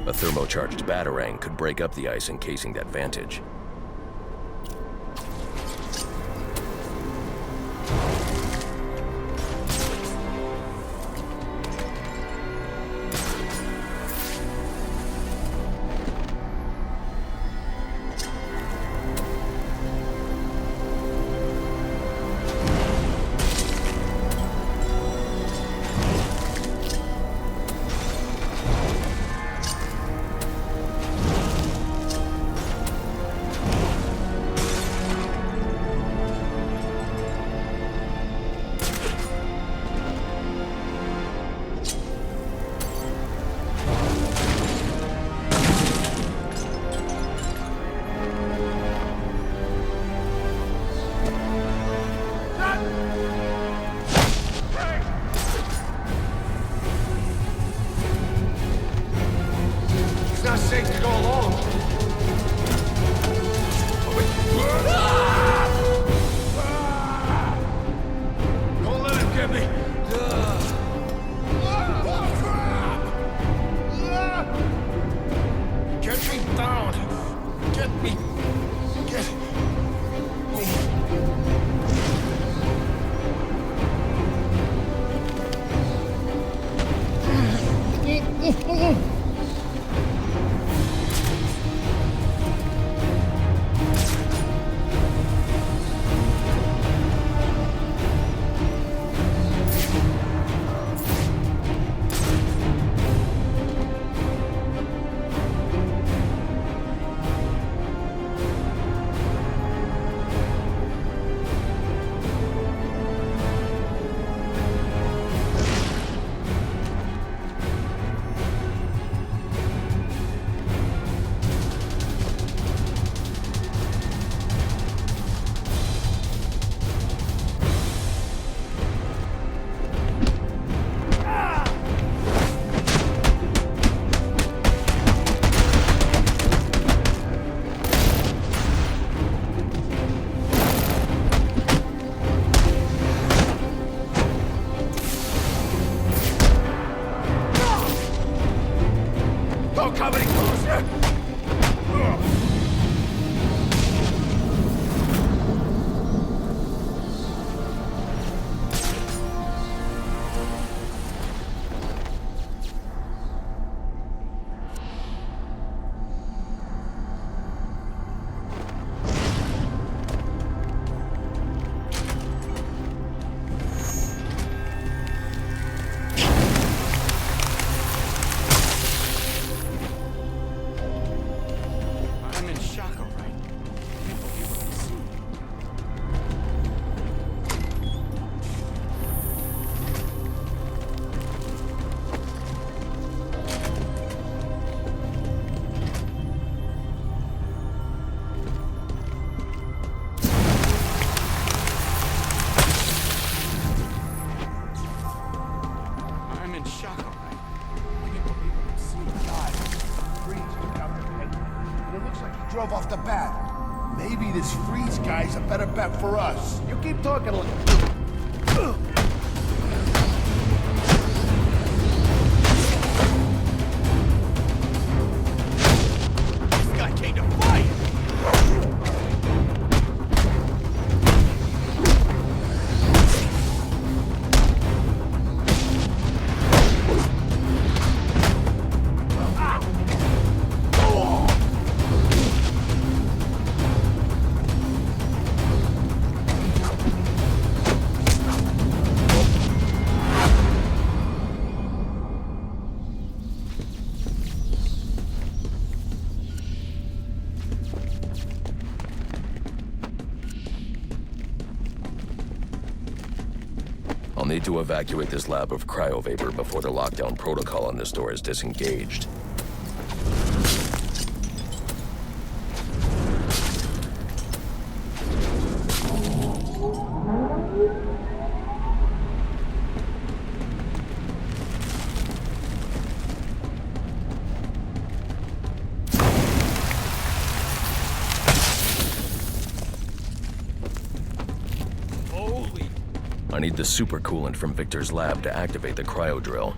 A thermocharged batarang could break up the ice encasing that vantage. Drove off the bat. Maybe this freeze guy's a better bet for us. You keep talking like... This guy came to fight! I'll need to evacuate this lab of cryovapor before the lockdown protocol on this door is disengaged. I need the supercoolant from Victor's lab to activate the cryo drill.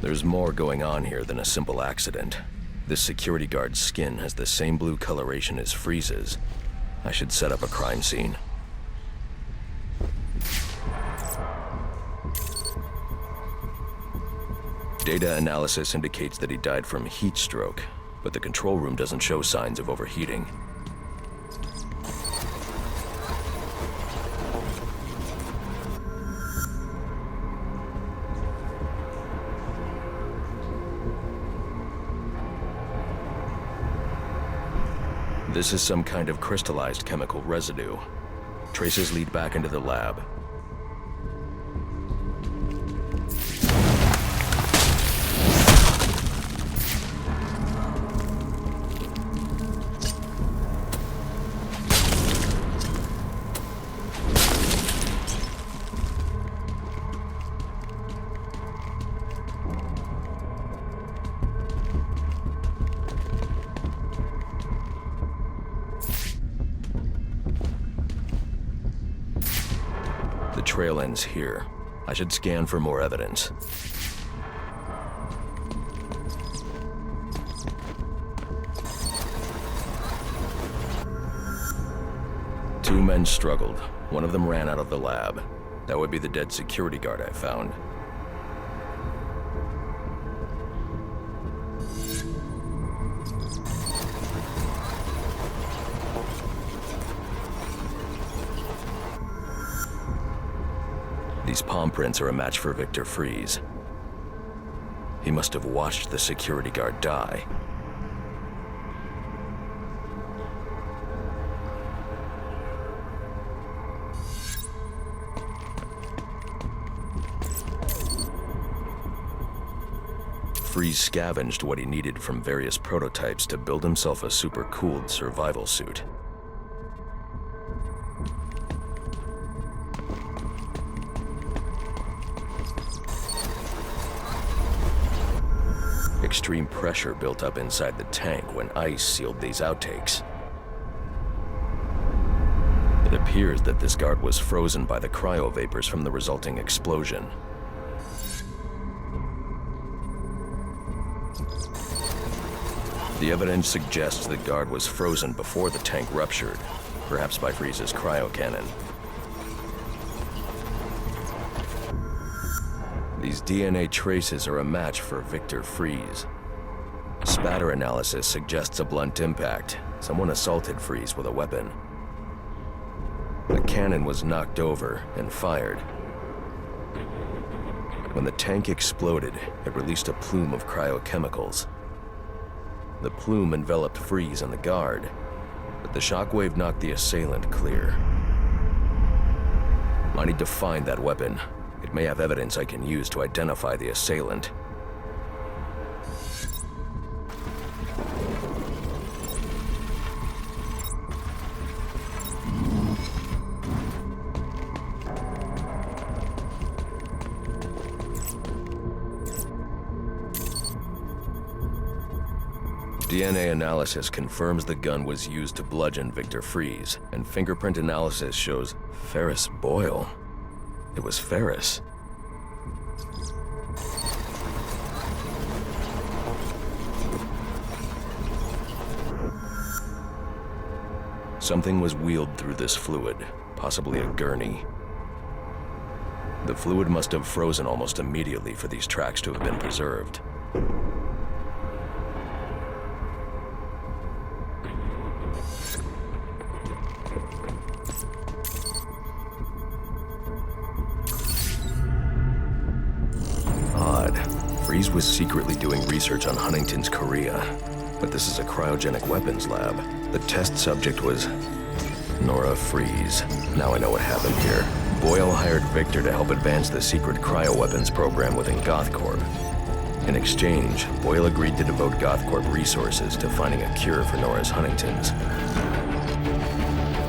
There's more going on here than a simple accident. This security guard's skin has the same blue coloration as Freeze's. I should set up a crime scene. Data analysis indicates that he died from heat stroke, but the control room doesn't show signs of overheating. This is some kind of crystallized chemical residue. Traces lead back into the lab. The trail ends here. I should scan for more evidence. Two men struggled. One of them ran out of the lab. That would be the dead security guard I found. These palm prints are a match for Victor Freeze. He must have watched the security guard die. Freeze scavenged what he needed from various prototypes to build himself a super-cooled survival suit. Extreme pressure built up inside the tank when ice sealed these outtakes. It appears that this guard was frozen by the cryovapors from the resulting explosion. The evidence suggests the guard was frozen before the tank ruptured, perhaps by Freeze's cryocannon. These DNA traces are a match for Victor Freeze. Spatter analysis suggests a blunt impact. Someone assaulted Freeze with a weapon. The cannon was knocked over and fired. When the tank exploded, it released a plume of cryochemicals. The plume enveloped Freeze and the guard, but the shockwave knocked the assailant clear. I need to find that weapon. It may have evidence I can use to identify the assailant. DNA analysis confirms the gun was used to bludgeon Victor Freeze, and fingerprint analysis shows Ferris Boyle. It was Ferris. Something was wheeled through this fluid, possibly a gurney. The fluid must have frozen almost immediately for these tracks to have been preserved. Freeze was secretly doing research on Huntington's chorea, but this is a cryogenic weapons lab. The test subject was Nora Freeze. Now I know what happened here. Boyle hired Victor to help advance the secret cryoweapons program within GothCorp. In exchange, Boyle agreed to devote GothCorp resources to finding a cure for Nora's Huntington's.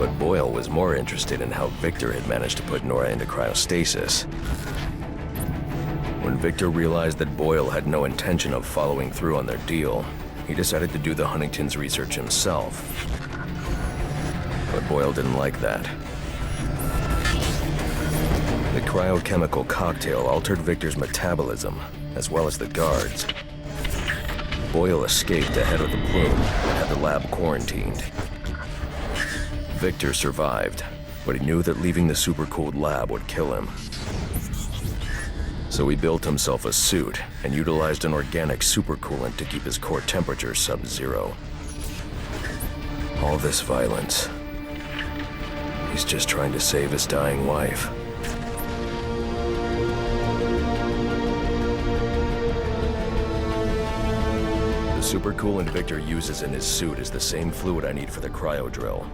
But Boyle was more interested in how Victor had managed to put Nora into cryostasis. When Victor realized that Boyle had no intention of following through on their deal, he decided to do the Huntington's research himself. But Boyle didn't like that. The cryochemical cocktail altered Victor's metabolism, as well as the guards. Boyle escaped ahead of the plume and had the lab quarantined. Victor survived, but he knew that leaving the supercooled lab would kill him. So he built himself a suit and utilized an organic supercoolant to keep his core temperature sub-zero. All this violence. He's just trying to save his dying wife. The supercoolant Victor uses in his suit is the same fluid I need for the cryo drill.